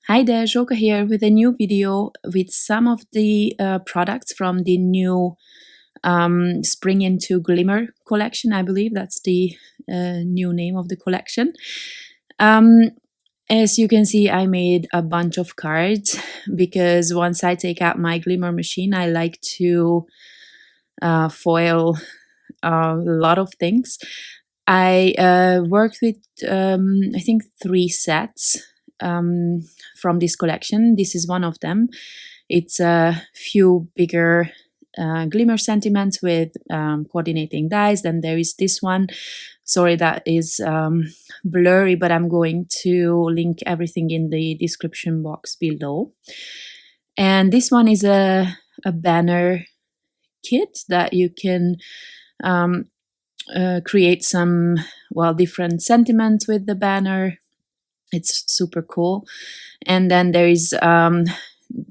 Hi there, Joka here with a new video with some of the products from the new Spring into Glimmer collection. I believe that's the new name of the collection. As you can see, I made a bunch of cards because once I take out my Glimmer machine, I like to foil a lot of things. I worked with, I think, 3 sets from this collection. This is one of them. It's a few bigger Glimmer sentiments with coordinating dies. Then there is this one. Sorry, that is blurry, but I'm going to link everything in the description box below. And this one is a banner kit that you can create some, well, different sentiments with the banner. It's super cool. And then there is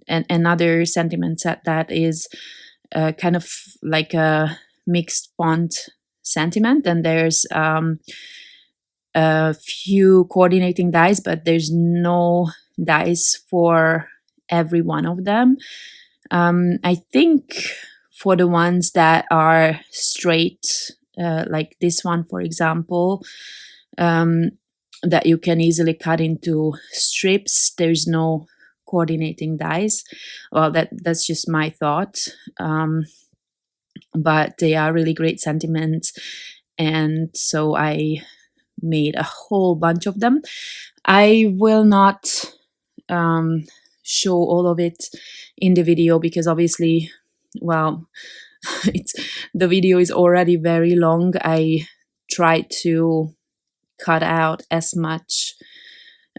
another sentiment set that is kind of like a mixed font sentiment. And there's a few coordinating dies, but there's no dies for every one of them. I think for the ones that are straight, like this one, for example, that you can easily cut into strips, there's no coordinating dies. Well, that's just my thought, but they are really great sentiments, and so I made a whole bunch of them. I will not show all of it in the video because obviously, well, the video is already very long. I tried to cut out as much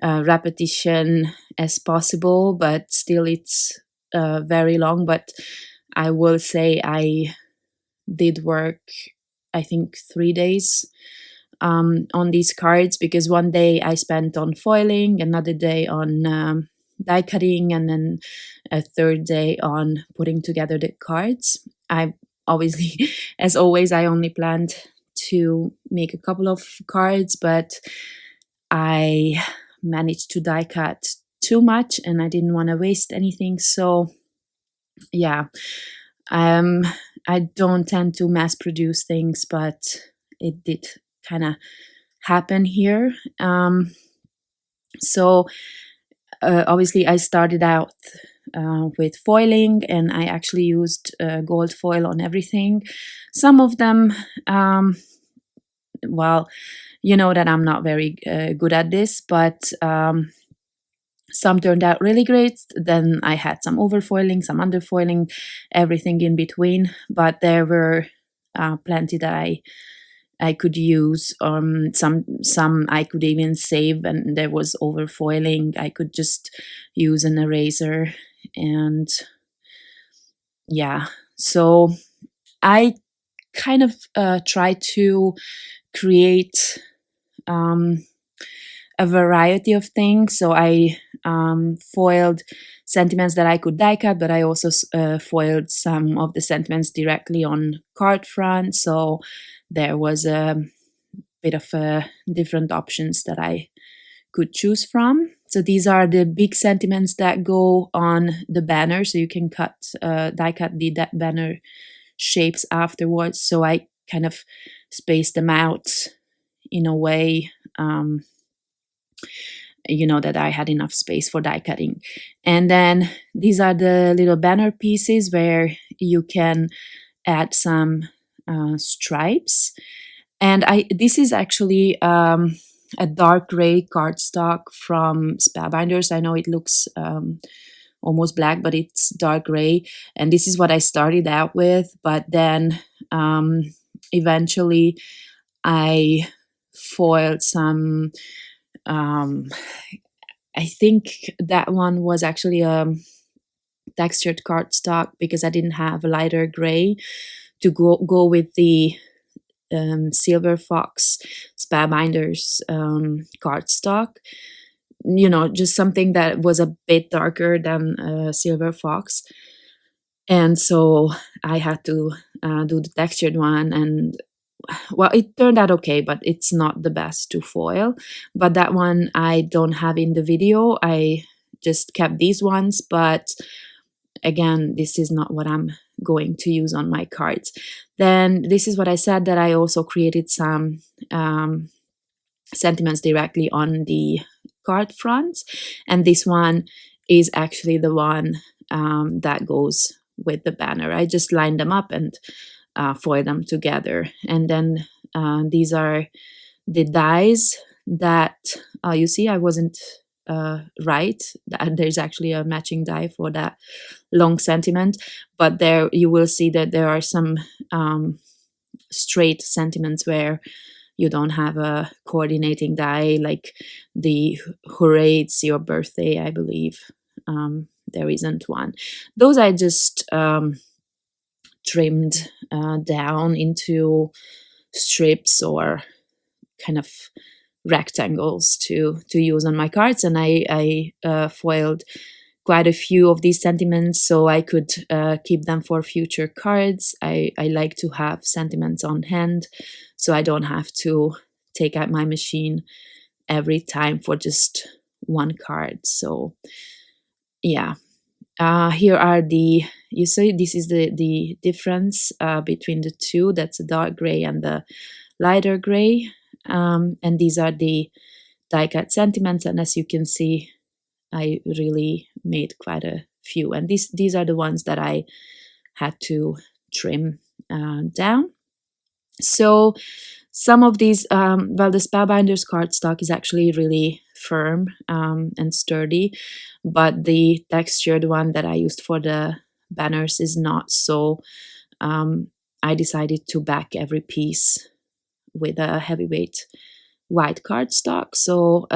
repetition as possible, but still it's very long. But I will say I did work, I think, 3 days on these cards, because one day I spent on foiling, another day on die cutting, and then a third day on putting together the cards. I obviously, as always, I only planned to make a couple of cards, but I managed to die cut too much and I didn't want to waste anything. So yeah, I don't tend to mass produce things, but it did kind of happen here. So obviously I started out with foiling, and I actually used gold foil on everything. Some of them, well, you know that I'm not very good at this, but some turned out really great. Then I had some overfoiling, some underfoiling, everything in between. But there were plenty that I could use. Some I could even save, and there was overfoiling. I could just use an eraser, and yeah. So I kind of try to create a variety of things. So I foiled sentiments that I could die cut, but I also foiled some of the sentiments directly on card front. So there was a bit of different options that I could choose from. So these are the big sentiments that go on the banner. So you can die cut the banner shapes afterwards. So I kind of spaced them out in a way, you know, that I had enough space for die cutting. And then these are the little banner pieces where you can add some stripes. And this is actually a dark gray cardstock from Spellbinders. I know it looks almost black, but it's dark gray. And this is what I started out with. But then eventually I foiled some, I think that one was actually a textured cardstock, because I didn't have a lighter gray to go with the Silver Fox Spellbinders cardstock. You know, just something that was a bit darker than Silver Fox. And so I had to do the textured one, and well, it turned out okay, but it's not the best to foil. But that one I don't have in the video. I just kept these ones, but again, this is not what I'm going to use on my cards. Then this is what I said, that I also created some sentiments directly on the card fronts, and this one is actually the one that goes with the banner. I just lined them up and foil them together, and then these are the dies that you see. I wasn't right. There's actually a matching die for that long sentiment, but there you will see that there are some straight sentiments where you don't have a coordinating die, like the hooray, it's your birthday, I believe. There isn't one. Those I just trimmed down into strips or kind of rectangles to use on my cards, and I foiled quite a few of these sentiments so I could keep them for future cards. I like to have sentiments on hand so I don't have to take out my machine every time for just one card. So yeah, here are you see this is the difference between the two. That's the dark gray and the lighter gray, and these are the die cut sentiments, and as you can see, I really made quite a few, and these are the ones that I had to trim down. So some of these, well, the Spellbinders cardstock is actually really firm and sturdy, but the textured one that I used for the banners is not. So I decided to back every piece with a heavyweight white cardstock. So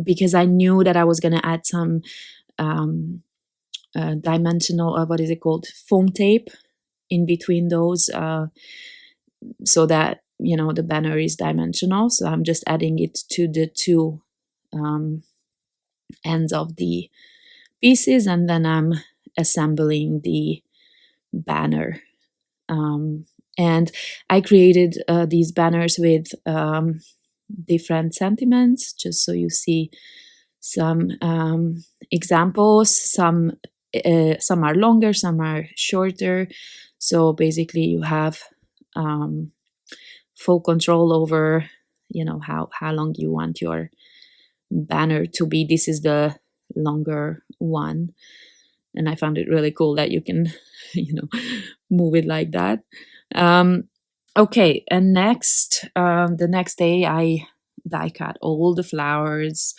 because I knew that I was going to add some dimensional, what is it called, foam tape in between those, so that the banner is dimensional. So I'm just adding it to the two ends of the pieces, and then I'm assembling the banner. And I created these banners with different sentiments, just so you see some examples. Some are longer, some are shorter. So basically you have full control over how long you want your banner to be. This is the longer one, and I found it really cool that you can move it like that. Okay, and next, the next day I die cut all the flowers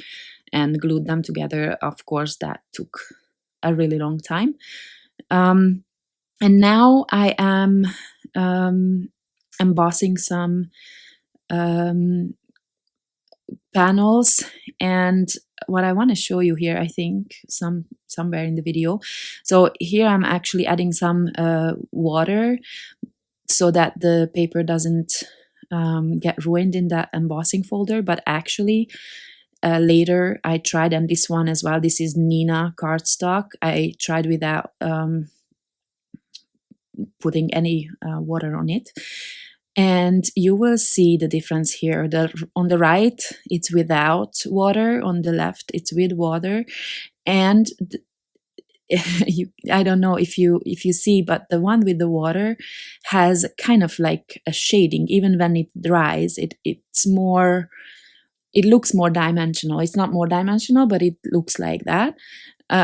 and glued them together. Of course, that took a really long time. And now I am embossing some panels, and what I want to show you here, I think somewhere in the video. So here I'm actually adding some water so that the paper doesn't get ruined in that embossing folder. But actually later I tried, and this one as well, this is Nina cardstock, I tried without putting any water on it, and you will see the difference here. On the right it's without water, on the left it's with water, and I don't know if you see, but the one with the water has kind of like a shading. Even when it dries, it looks more dimensional. It's not more dimensional, but it looks like that.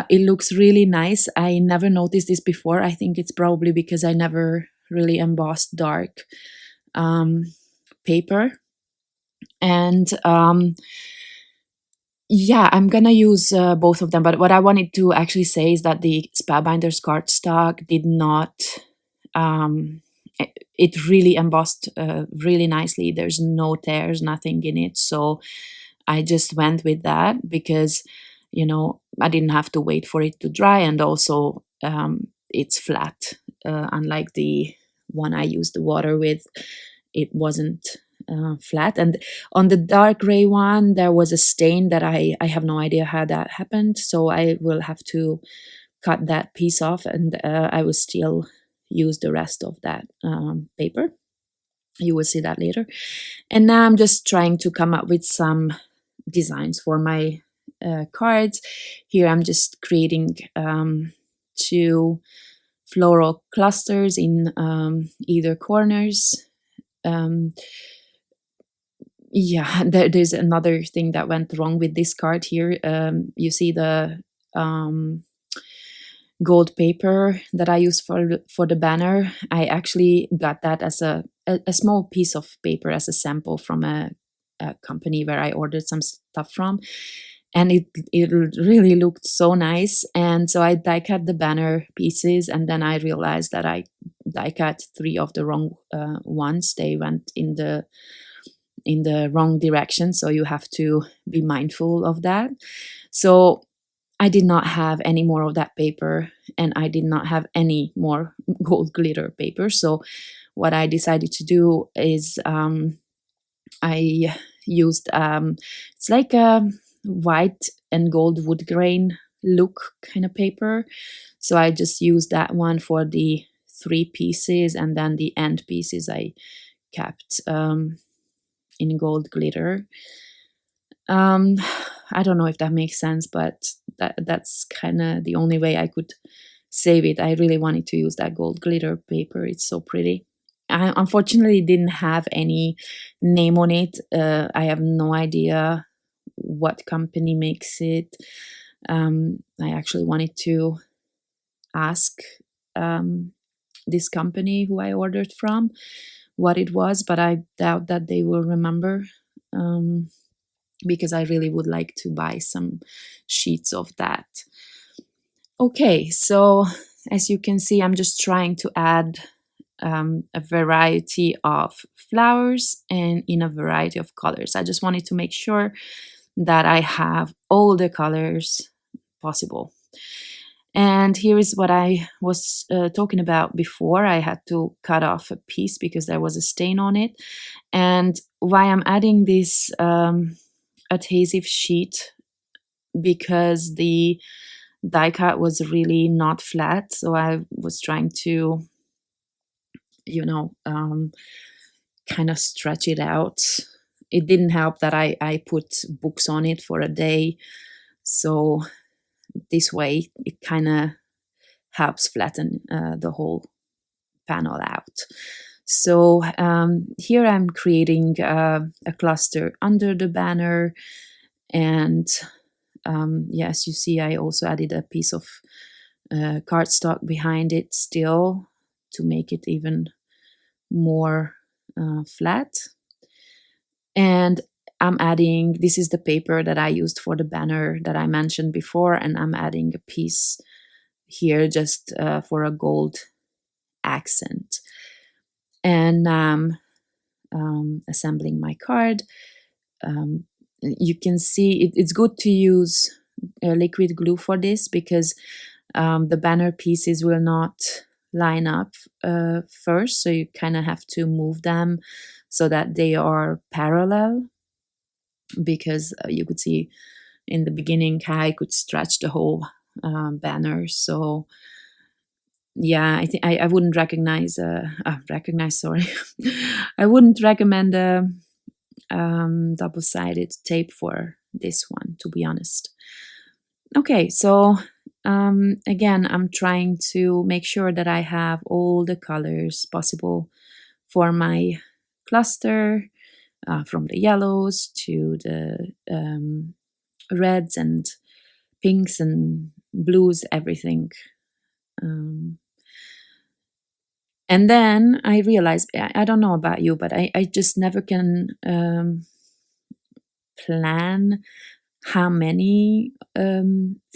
It looks really nice. I never noticed this before. I think it's probably because I never really embossed dark paper. And yeah, I'm gonna use both of them, but what I wanted to actually say is that the Spellbinders cardstock did not, it really embossed really nicely. There's no tears, nothing in it. So I just went with that because, I didn't have to wait for it to dry, and also it's flat. Unlike the one I used the water with, it wasn't flat. And on the dark gray one, there was a stain that I have no idea how that happened. So I will have to cut that piece off, and I will still use the rest of that paper. You will see that later. And now I'm just trying to come up with some designs for my cards. Here I'm just creating 2 floral clusters in either corners. Yeah, there's another thing that went wrong with this card here. You see the gold paper that I used for the banner. I actually got that as a small piece of paper as a sample from a company where I ordered some stuff from, and it really looked so nice. And so I die cut the banner pieces, and then I realized that I die cut 3 of the wrong ones. They went in the wrong direction, so you have to be mindful of that. So I did not have any more of that paper, and I did not have any more gold glitter paper. So what I decided to do is I used it's like a white and gold wood grain look kind of paper. So I just used that one for the 3 pieces, and then the end pieces I kept in gold glitter. I don't know if that makes sense, but that's kind of the only way I could save it. I really wanted to use that gold glitter paper. It's so pretty. I unfortunately didn't have any name on it. I have no idea what company makes it. I actually wanted to ask this company who I ordered from what it was, but I doubt that they will remember. Because I really would like to buy some sheets of that. Okay, so as you can see, I'm just trying to add a variety of flowers and in a variety of colors. I just wanted to make sure that I have all the colors possible. And here is what I was talking about before. I had to cut off a piece because there was a stain on it. And why I'm adding this adhesive sheet, because the die cut was really not flat, so I was trying to, you know, kind of stretch it out. It didn't help that I put books on it for a day, so this way it kind of helps flatten the whole panel out. So here I'm creating a cluster under the banner, and yes, you see I also added a piece of cardstock behind it still to make it even more flat. And I'm adding, this is the paper that I used for the banner that I mentioned before, and I'm adding a piece here just for a gold accent. And assembling my card. You can see it's good to use liquid glue for this, because the banner pieces will not line up first, so you kind of have to move them so that they are parallel, because you could see in the beginning how I could stretch the whole banner. So yeah, I think I wouldn't sorry. I wouldn't recommend a double-sided tape for this one, to be honest. Okay, so again, I'm trying to make sure that I have all the colors possible for my cluster, from the yellows to the reds and pinks and blues, everything. And then I realized, I don't know about you, but I just never can plan how many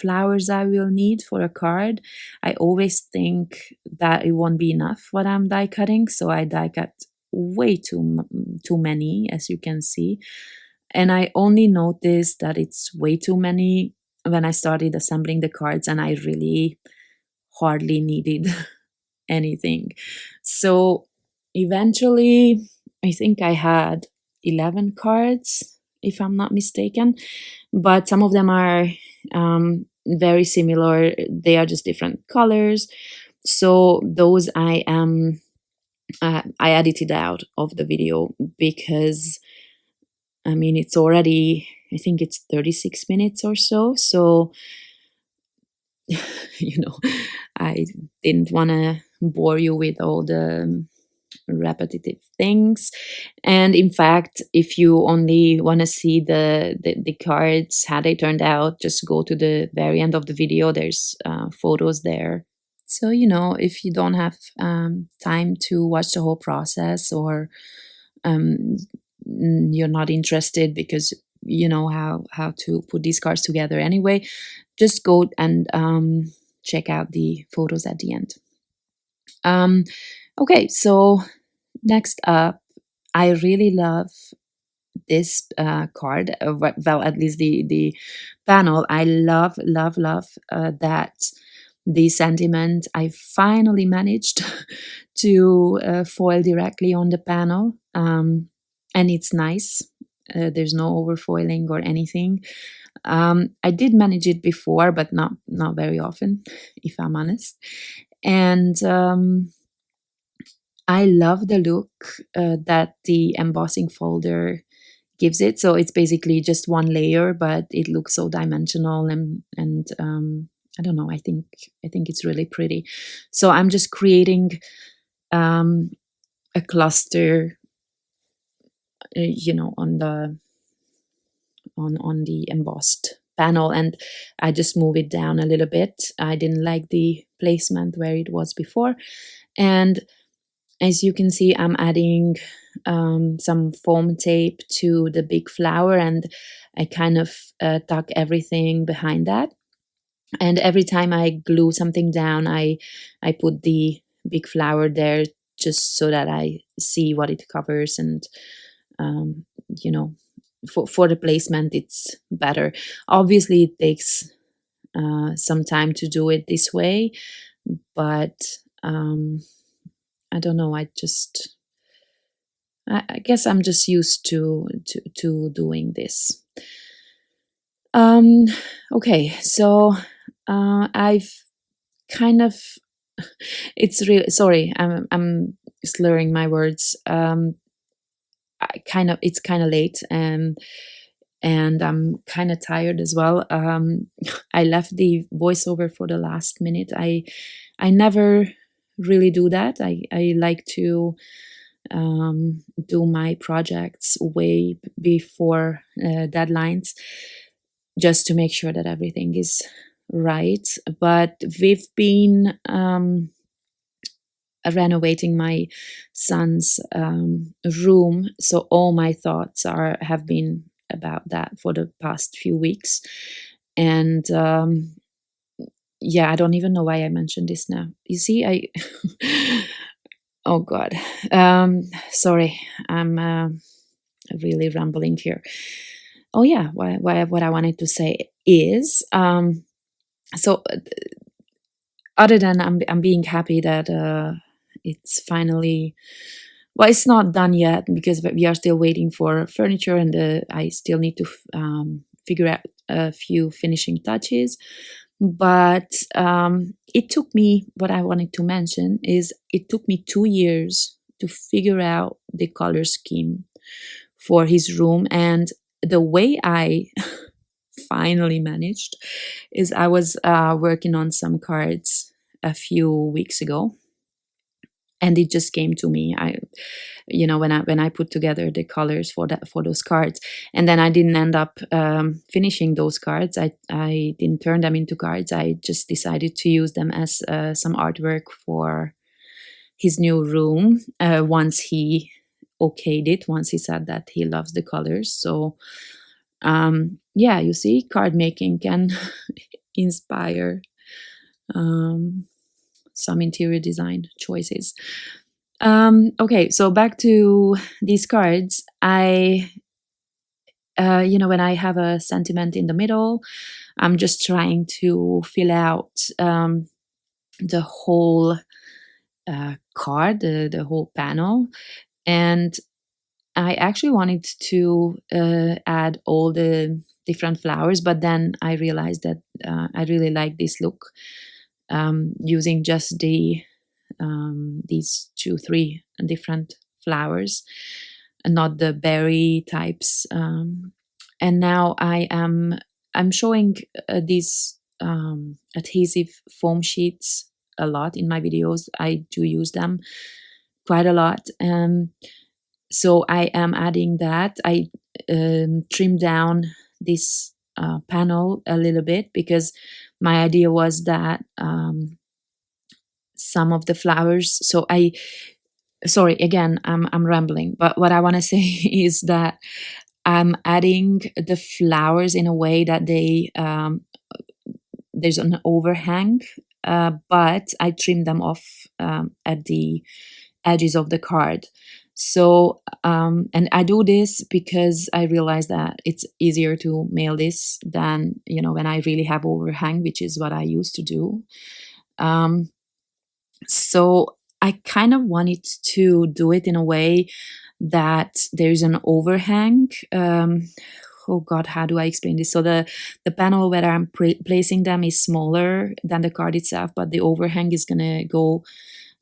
flowers I will need for a card. I always think that it won't be enough what I'm die cutting, so I die cut way too many, as you can see. And I only noticed that it's way too many when I started assembling the cards, and I really hardly needed anything. So eventually, I think I had 11 cards, if I'm not mistaken, but some of them are very similar. They are just different colors. So those I edited out of the video, because I mean, it's already I think it's 36 minutes or so. So, I didn't want to bore you with all the repetitive things. And in fact, if you only want to see the cards, how they turned out, just go to the very end of the video. There's photos there. So, if you don't have time to watch the whole process, or um, you're not interested because you know how to put these cards together anyway, just go and check out the photos at the end. Okay, so next up, I really love this card. Well, at least the panel. I love, love, love that the sentiment I finally managed to foil directly on the panel. And it's nice. There's no overfoiling or anything. I did manage it before, but not very often, if I'm honest. And I love the look that the embossing folder gives it. So it's basically just one layer, but it looks so dimensional, and I don't know. I think it's really pretty. So I'm just creating a cluster, on the embossed panel, and I just move it down a little bit. I didn't like the placement where it was before, and as you can see, I'm adding some foam tape to the big flower, and I kind of tuck everything behind that. And every time I glue something down, I put the big flower there just so that I see what it covers, and for the placement, it's better. Obviously, it takes some time to do it this way, but I don't know. I guess I'm just used to doing this. Okay, so I've kind of. It's really sorry. I'm slurring my words. It's kind of late, and I'm kind of tired as well. I left the voiceover for the last minute. I never really do that. I like to do my projects way before deadlines, just to make sure that everything is right. But we've been renovating my son's room, so all my thoughts have been about that for the past few weeks. And yeah, I don't even know why I mentioned this now. You see, oh god, sorry, I'm really rambling here. Oh yeah, what I wanted to say is so other than I'm being happy that it's finally, well, it's not done yet because we are still waiting for furniture, and I still need to figure out a few finishing touches. But it took me, what I wanted to mention is it took me 2 years to figure out the color scheme for his room. And the way I finally managed is I was working on some cards a few weeks ago, and it just came to me. When I put together the colors for those cards, and then I didn't end up finishing those cards. I didn't turn them into cards. I just decided to use them as some artwork for his new room once he okayed it, once he said that he loves the colors. So yeah, you see, card making can inspire some interior design choices. Okay, so back to these cards. When I have a sentiment in the middle, I'm just trying to fill out the whole card, the whole panel. And I actually wanted to add all the different flowers, but then I realized that I really like this look using just these 2-3 different flowers and not the berry types. And now I'm showing these adhesive foam sheets a lot in my videos. I do use them quite a lot. So I am adding that. I trimmed down this panel a little bit because my idea was that some of the flowers. So sorry, again, I'm rambling, but what I want to say is that I'm adding the flowers in a way that there's an overhang, but I trim them off at the edges of the card. So, and I do this because I realize that it's easier to mail this than, when I really have overhang, which is what I used to do. So I kind of wanted to do it in a way that there's an overhang. Oh God, how do I explain this? So the panel where I'm placing them is smaller than the card itself, but the overhang is gonna go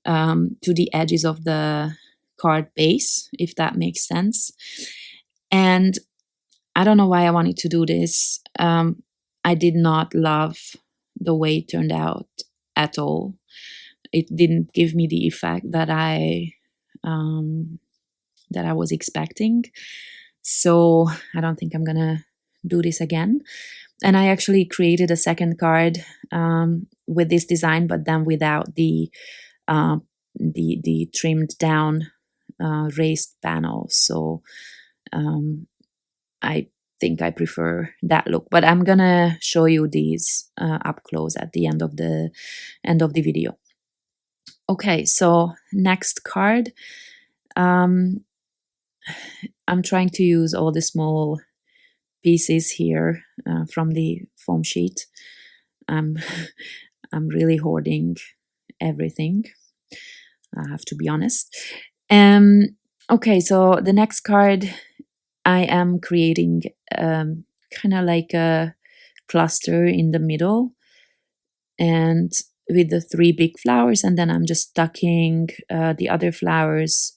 to the edges of the card base, if that makes sense. And I don't know why I wanted to do this. I did not love the way it turned out at all. It didn't give me the effect that I was expecting. So I don't think I'm gonna do this again. And I actually created a second card with this design, but then without the trimmed down raised panel. So I think I prefer that look. But I'm gonna show you these up close at the end of the video. Okay, so next card. I'm trying to use all the small pieces here from the foam sheet. I'm really hoarding everything, I have to be honest. Okay, so the next card, I am creating kind of like a cluster in the middle, and with the 3 big flowers, and then I'm just tucking the other flowers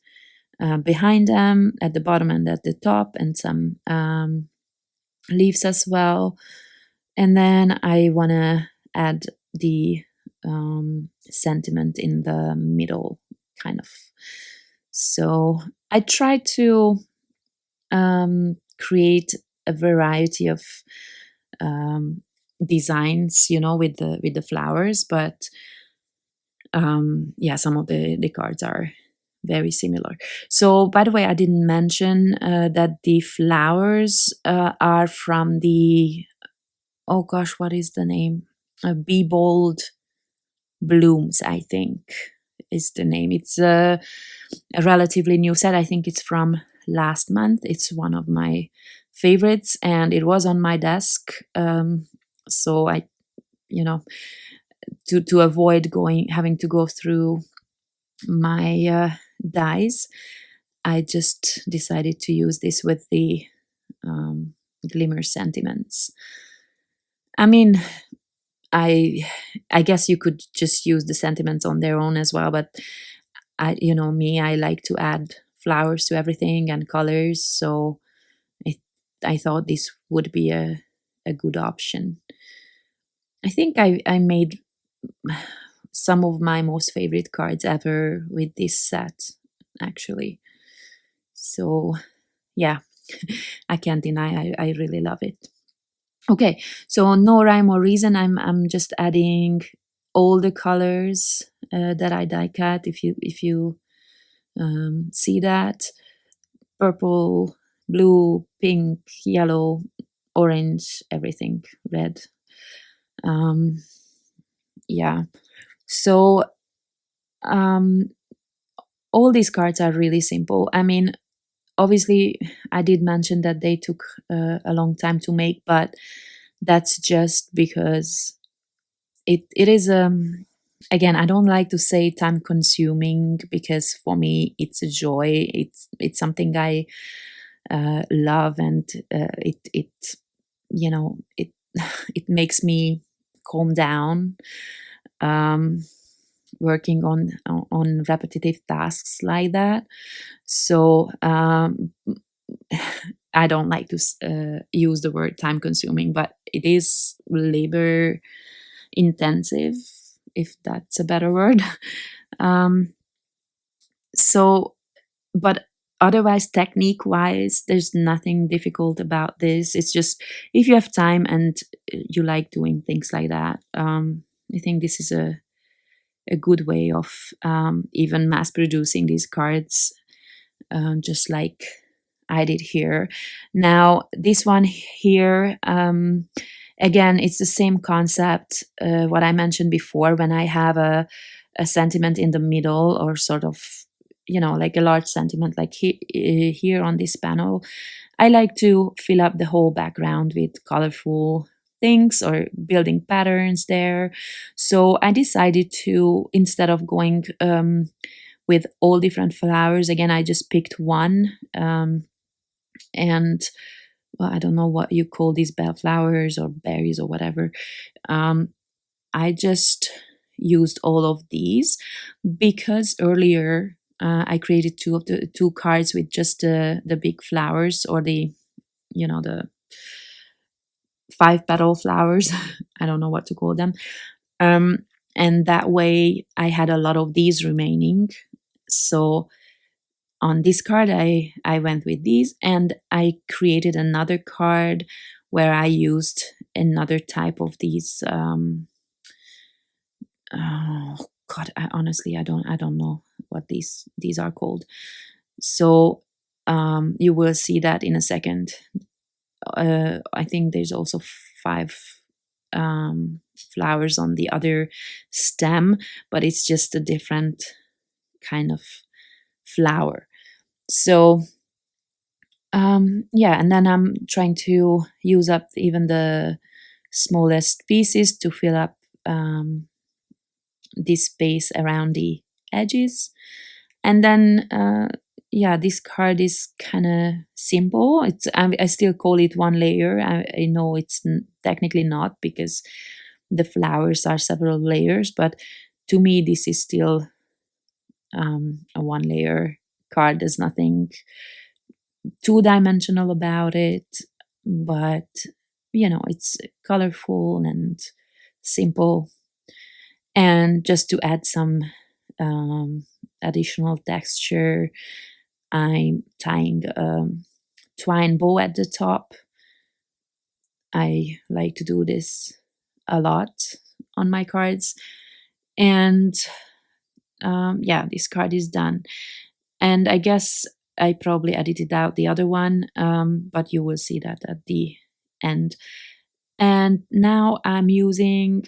behind them at the bottom and at the top, and some leaves as well. And then I want to add the sentiment in the middle, kind of. So I try to create a variety of designs, with the flowers, but yeah, some of the cards are very similar. So, by the way, I didn't mention that the flowers are from the, oh gosh, what is the name? Be Bold Blooms, I think is the name. It's a relatively new set. I think it's from last month. It's one of my favorites, and it was on my desk. So I, to avoid having to go through my dies, I just decided to use this with the Glimmer sentiments. I mean, I guess you could just use the sentiments on their own as well, but I like to add flowers to everything and colors, so I thought this would be a good option. I think I made some of my most favorite cards ever with this set, actually. So yeah, I can't deny I really love it. Okay, so no rhyme or reason. I'm just adding all the colors that I die cut. If you see that, purple, blue, pink, yellow, orange, everything, red. Yeah. So all these cards are really simple. I mean, obviously, I did mention that they took a long time to make, but that's just because it is again, I don't like to say time consuming, because for me it's a joy. It's something I love, and it it it makes me calm down working on repetitive tasks like that. So I don't like to use the word time consuming, but it is labor intensive, if that's a better word. um, so, but otherwise, technique wise, there's nothing difficult about this. It's just if you have time and you like doing things like that, I think this is a good way of even mass producing these cards, just like I did here. Now, this one here, again, it's the same concept, what I mentioned before, when I have a sentiment in the middle, or sort of, like a large sentiment, like here on this panel. I like to fill up the whole background with colorful things or building patterns there. So I decided to, instead of going with all different flowers, again, I just picked one. And well, I don't know what you call these bellflowers or berries or whatever. I just used all of these because earlier I created two cards with just the big flowers, or the 5 petal flowers. I don't know what to call them. And that way I had a lot of these remaining. So on this card, I went with these, and I created another card where I used another type of these. Oh God, honestly, I don't know what these are called. So you will see that in a second. I think there's also 5 flowers on the other stem, but it's just a different kind of flower. So yeah, and then I'm trying to use up even the smallest pieces to fill up this space around the edges. And then yeah, this card is kind of simple. I still call it one layer. I know it's technically not, because the flowers are several layers, but to me this is still a one layer card. There's nothing two-dimensional about it, but it's colorful and simple. And just to add some additional texture, I'm tying a twine bow at the top. I like to do this a lot on my cards. And yeah, this card is done. And I guess I probably edited out the other one, but you will see that at the end. And now I'm using,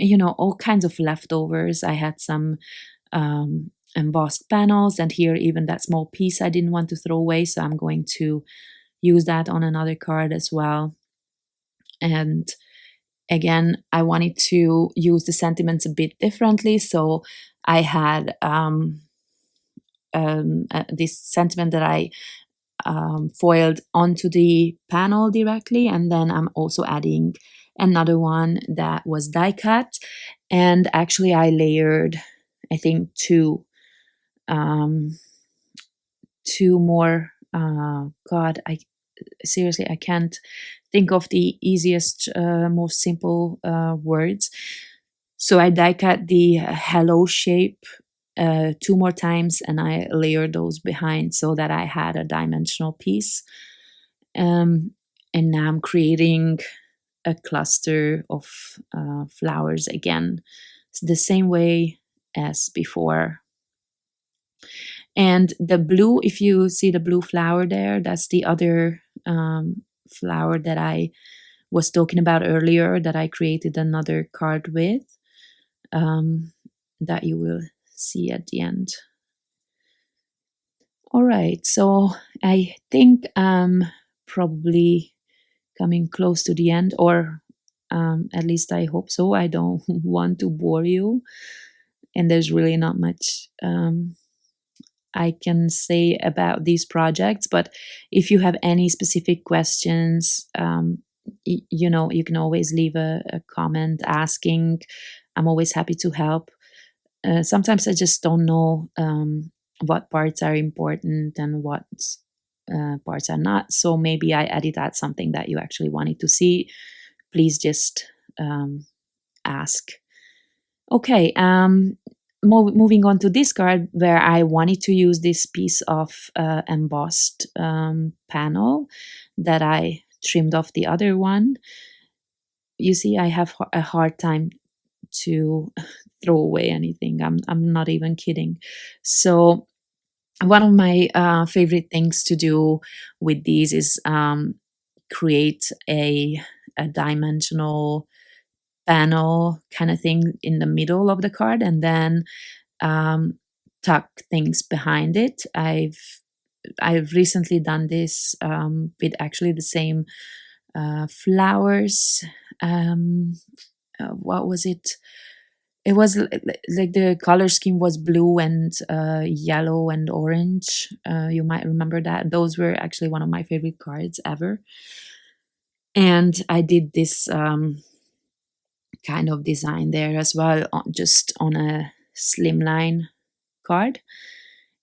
all kinds of leftovers. I had some embossed panels, and here even that small piece I didn't want to throw away, so I'm going to use that on another card as well. And again, I wanted to use the sentiments a bit differently, so I had this sentiment that I foiled onto the panel directly, and then I'm also adding another one that was die cut. And actually I layered, I think, two more. God, I seriously, I can't think of the easiest, most simple words. So I die cut the hello shape 2 more times, and I layered those behind so that I had a dimensional piece. And now I'm creating a cluster of flowers again. It's the same way as before. And the blue, if you see the blue flower there, that's the other flower that I was talking about earlier, that I created another card with, that you will see at the end. All right, so I think I'm probably coming close to the end, or at least I hope so. I don't want to bore you, and there's really not much I can say about these projects. But if you have any specific questions, you can always leave a comment asking. I'm always happy to help. Sometimes I just don't know what parts are important and what parts are not. So maybe I added that something that you actually wanted to see. Please just ask. Okay, moving on to this card, where I wanted to use this piece of embossed panel that I trimmed off the other one. You see, I have a hard time to throw away anything. I'm not even kidding. So one of my favorite things to do with these is create a dimensional panel kind of thing in the middle of the card, and then tuck things behind it. I've recently done this with actually the same flowers. What was it? It was like the color scheme was blue and yellow and orange. You might remember that. Those were actually one of my favorite cards ever. And I did this kind of design there as well, just on a slimline card.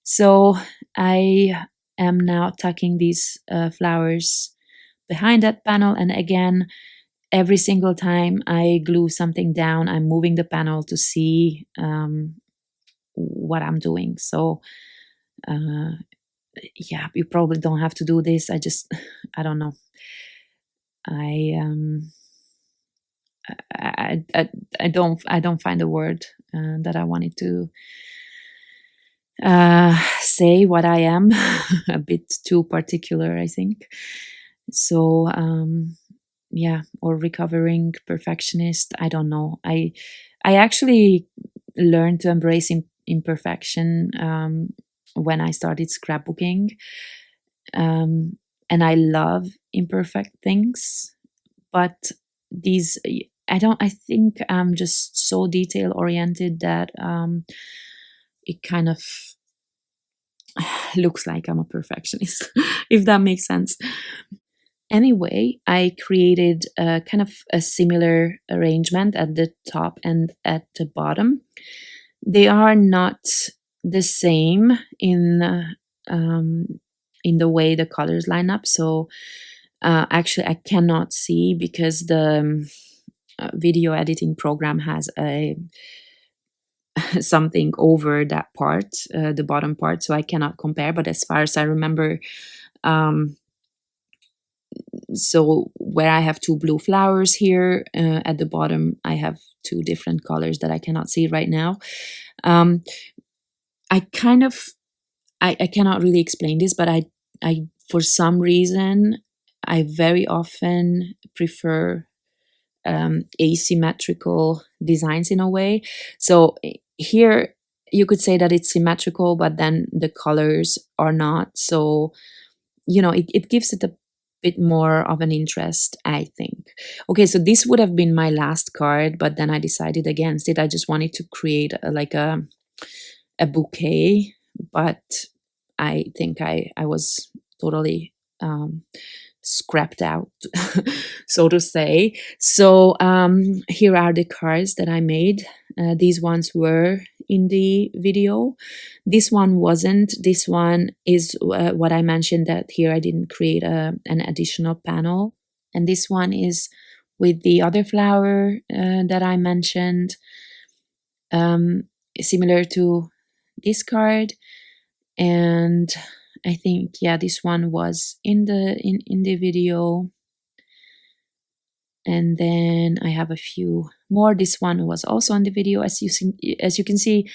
So I am now tucking these flowers behind that panel, and again, every single time I glue something down, I'm moving the panel to see what I'm doing. So yeah, you probably don't have to do this. I don't know. I don't find a word that I wanted to say what I am. A bit too particular, I think. So yeah, or recovering perfectionist. I don't know. I actually learned to embrace imperfection when I started scrapbooking, and I love imperfect things. But these, I think I'm just so detail oriented that it kind of looks like I'm a perfectionist, if that makes sense. Anyway, I created a kind of a similar arrangement at the top and at the bottom. They are not the same in the way the colors line up. So actually, I cannot see because the video editing program has a something over that part, the bottom part, so I cannot compare. But as far as I remember, so where I have two blue flowers here, at the bottom I have two different colors that I cannot see right now. I kind of I cannot really explain this, but I for some reason I very often prefer asymmetrical designs in a way. So here you could say that it's symmetrical, but then the colors are not. So it gives it a bit more of an interest, I think. Okay, so this would have been my last card, but then I decided against it. I just wanted to create like a bouquet, but I think I was totally scrapped out, so to say. So here are the cards that I made. These ones were in the video. This one wasn't. This one is what I mentioned, that here I didn't create an additional panel. And this one is with the other flower that I mentioned, similar to this card. And I think, yeah, this one was in the video. And then I have a few more. This one was also on the video. As you can see,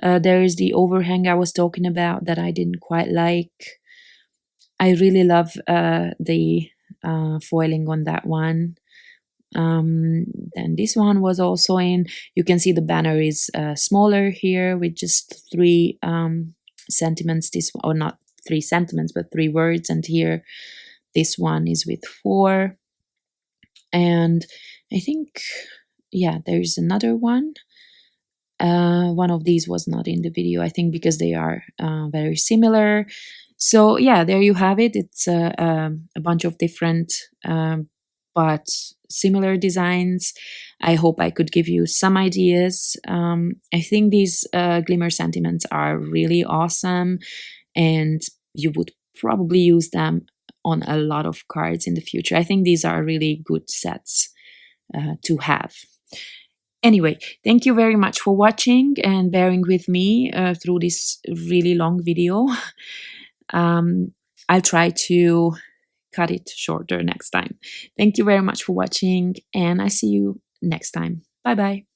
there is the overhang I was talking about that I didn't quite like. I really love the foiling on that one. Then this one was also in. You can see the banner is smaller here with just 3 sentiments. Or not 3 sentiments, but 3 words. And here, this one is with 4. And I think, yeah, there's another one. One of these was not in the video, I think, because they are very similar. So yeah, there you have it. It's a bunch of different but similar designs. I hope I could give you some ideas. I think these Glimmer sentiments are really awesome, and you would probably use them on a lot of cards in the future. I think these are really good sets to have. Anyway, thank you very much for watching and bearing with me through this really long video. I'll try to cut it shorter next time. Thank you very much for watching, and I see you next time. Bye bye.